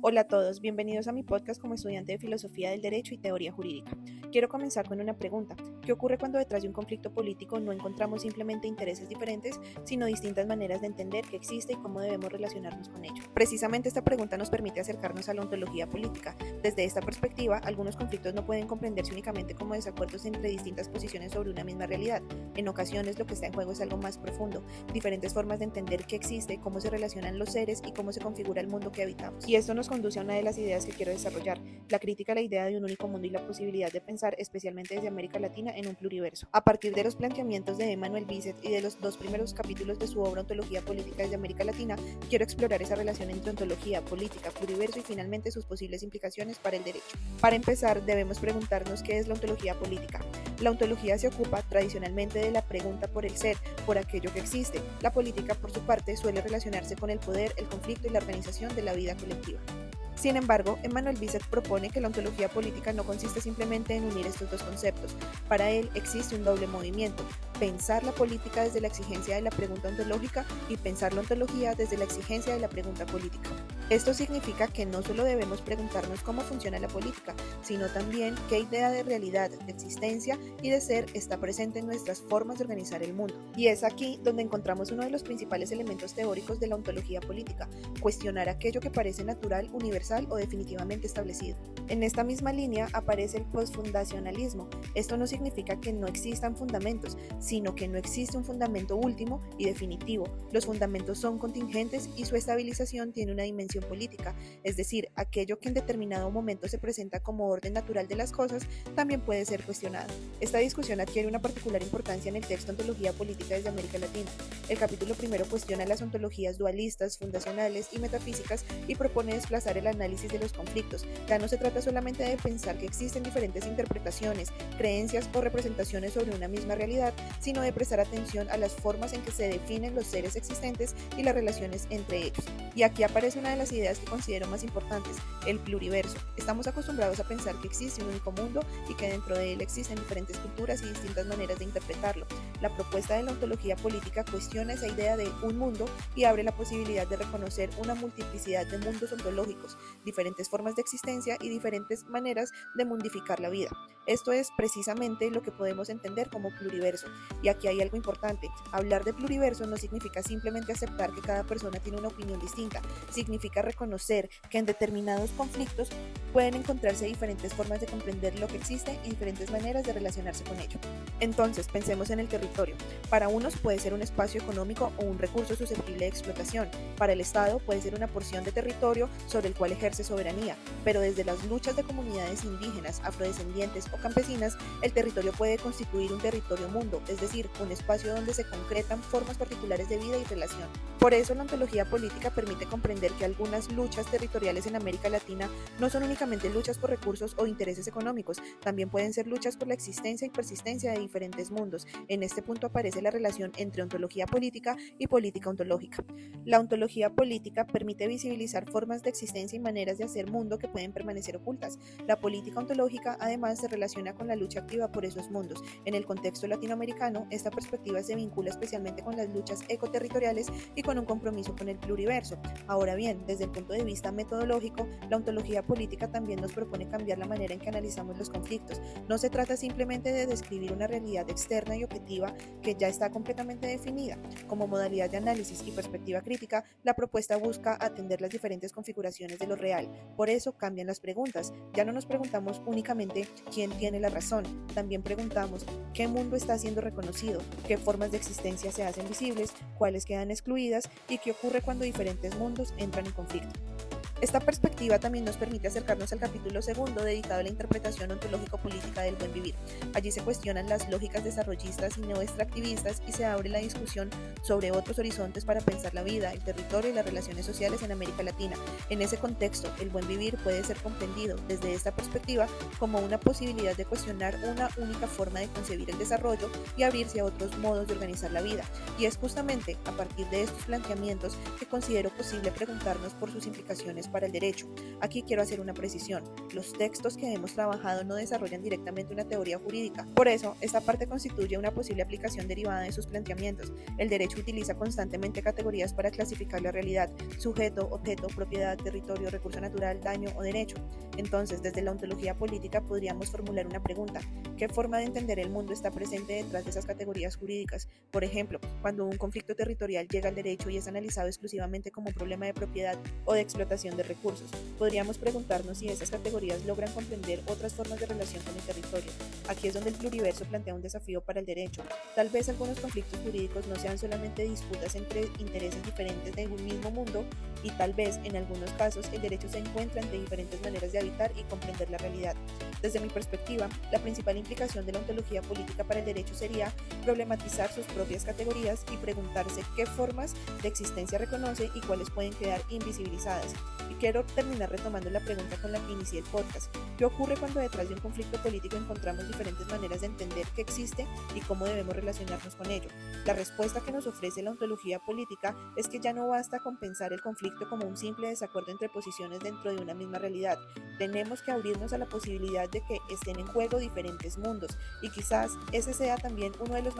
Hola a todos, bienvenidos a mi podcast como estudiante de Filosofía del Derecho y Teoría Jurídica. Quiero comenzar con una pregunta. ¿Qué ocurre cuando detrás de un conflicto político no encontramos simplemente intereses diferentes, sino distintas maneras de entender qué existe y cómo debemos relacionarnos con ello? Precisamente esta pregunta nos permite acercarnos a la ontología política. Desde esta perspectiva, algunos conflictos no pueden comprenderse únicamente como desacuerdos entre distintas posiciones sobre una misma realidad. En ocasiones lo que está en juego es algo más profundo, diferentes formas de entender qué existe, cómo se relacionan los seres y cómo se configura el mundo que habitamos. Y esto nos conduce a una de las ideas que quiero desarrollar, la crítica a la idea de un único mundo y la posibilidad de pensar, especialmente desde América Latina, en un pluriverso. A partir de los planteamientos de Emmanuel Bisset y de los dos primeros capítulos de su obra Ontología Política desde América Latina, quiero explorar esa relación entre ontología, política, pluriverso y finalmente sus posibles implicaciones para el derecho. Para empezar, debemos preguntarnos qué es la ontología política. La ontología se ocupa tradicionalmente de la pregunta por el ser, por aquello que existe. La política, por su parte, suele relacionarse con el poder, el conflicto y la organización de la vida colectiva. Sin embargo, Emmanuel Bisset propone que la ontología política no consiste simplemente en unir estos dos conceptos. Para él existe un doble movimiento: pensar la política desde la exigencia de la pregunta ontológica y pensar la ontología desde la exigencia de la pregunta política. Esto significa que no solo debemos preguntarnos cómo funciona la política, sino también qué idea de realidad, de existencia y de ser está presente en nuestras formas de organizar el mundo. Y es aquí donde encontramos uno de los principales elementos teóricos de la ontología política: cuestionar aquello que parece natural, universal o definitivamente establecido. En esta misma línea aparece el postfundacionalismo. Esto no significa que no existan fundamentos, sino que no existe un fundamento último y definitivo. Los fundamentos son contingentes y su estabilización tiene una dimensión política, es decir, aquello que en determinado momento se presenta como orden natural de las cosas también puede ser cuestionado. Esta discusión adquiere una particular importancia en el texto Ontología Política desde América Latina. El capítulo primero cuestiona las ontologías dualistas, fundacionales y metafísicas y propone desplazar el análisis de los conflictos. Ya no se trata solamente de pensar que existen diferentes interpretaciones, creencias o representaciones sobre una misma realidad, sino de prestar atención a las formas en que se definen los seres existentes y las relaciones entre ellos. Y aquí aparece una de las ideas que considero más importantes: el pluriverso. Estamos acostumbrados a pensar que existe un único mundo y que dentro de él existen diferentes culturas y distintas maneras de interpretarlo. La propuesta de la ontología política cuestiona esa idea de un mundo y abre la posibilidad de reconocer una multiplicidad de mundos ontológicos, diferentes formas de existencia y diferentes maneras de mundificar la vida. Esto es precisamente lo que podemos entender como pluriverso. Y aquí hay algo importante: hablar de pluriverso no significa simplemente aceptar que cada persona tiene una opinión distinta, significa reconocer que en determinados conflictos pueden encontrarse diferentes formas de comprender lo que existe y diferentes maneras de relacionarse con ello. Entonces, pensemos en el territorio. Para unos puede ser un espacio económico o un recurso susceptible de explotación. Para el Estado puede ser una porción de territorio sobre el cual ejerce soberanía. Pero desde las luchas de comunidades indígenas, afrodescendientes o campesinas, el territorio puede constituir un territorio mundo, es decir, un espacio donde se concretan formas particulares de vida y relación. Por eso la ontología política permite comprender que algunas luchas territoriales en América Latina no son únicamente luchas por recursos o intereses económicos, también pueden ser luchas por la existencia y persistencia de diferentes mundos. En este punto aparece la relación entre ontología política y política ontológica. La ontología política permite visibilizar formas de existencia y maneras de hacer mundo que pueden permanecer ocultas. La política ontológica además se relaciona con la lucha activa por esos mundos. En el contexto latinoamericano, esta perspectiva se vincula especialmente con las luchas ecoterritoriales y con un compromiso con el pluriverso. Ahora bien, desde el punto de vista metodológico, la ontología política también nos propone cambiar la manera en que analizamos los conflictos. No se trata simplemente de describir una realidad externa y objetiva que ya está completamente definida. Como modalidad de análisis y perspectiva crítica, la propuesta busca atender las diferentes configuraciones de lo real. Por eso cambian las preguntas. Ya no nos preguntamos únicamente quién tiene la razón, también preguntamos qué mundo está siendo reconocido, qué formas de existencia se hacen visibles, cuáles quedan excluidas y qué ocurre cuando diferentes mundos entran en conflicto. Esta perspectiva también nos permite acercarnos al capítulo segundo dedicado a la interpretación ontológico-política del buen vivir. Allí se cuestionan las lógicas desarrollistas y neoextractivistas y se abre la discusión sobre otros horizontes para pensar la vida, el territorio y las relaciones sociales en América Latina. En ese contexto, el buen vivir puede ser comprendido desde esta perspectiva como una posibilidad de cuestionar una única forma de concebir el desarrollo y abrirse a otros modos de organizar la vida. Y es justamente a partir de estos planteamientos que considero posible preguntarnos por sus implicaciones categorias para el derecho. Aquí quiero hacer una precisión. Los textos que hemos trabajado no desarrollan directamente una teoría jurídica. Por eso, esta parte constituye una posible aplicación derivada de sus planteamientos. El derecho utiliza constantemente categorías para clasificar la realidad: sujeto, objeto, propiedad, territorio, recurso natural, daño o derecho. Entonces, desde la ontología política podríamos formular una pregunta: ¿qué forma de entender el mundo está presente detrás de esas categorías jurídicas? Por ejemplo, cuando un conflicto territorial llega al derecho y es analizado exclusivamente como un problema de propiedad o de explotación de recursos, podríamos preguntarnos si esas categorías logran comprender otras formas de relación con el territorio. Aquí es donde el pluriverso plantea un desafío para el derecho. Tal vez algunos conflictos jurídicos no sean solamente disputas entre intereses diferentes de un mismo mundo, y tal vez en algunos casos el derecho se encuentra entre diferentes maneras de habitar y comprender la realidad. Desde mi perspectiva, la principal implicación de la ontología política para el derecho sería problematizar sus propias categorías y preguntarse qué formas de existencia reconoce y cuáles pueden quedar invisibilizadas. Y quiero terminar retomando la pregunta con la que inicié el podcast: ¿qué ocurre cuando detrás de un conflicto político encontramos diferentes maneras de entender que existe y cómo debemos relacionarnos con ello? La respuesta que nos ofrece la ontología política es que ya no basta con pensar el conflicto como un simple desacuerdo entre posiciones dentro de una misma realidad. Tenemos que abrirnos a la posibilidad de que estén en juego diferentes mundos, y quizás ese sea también uno de los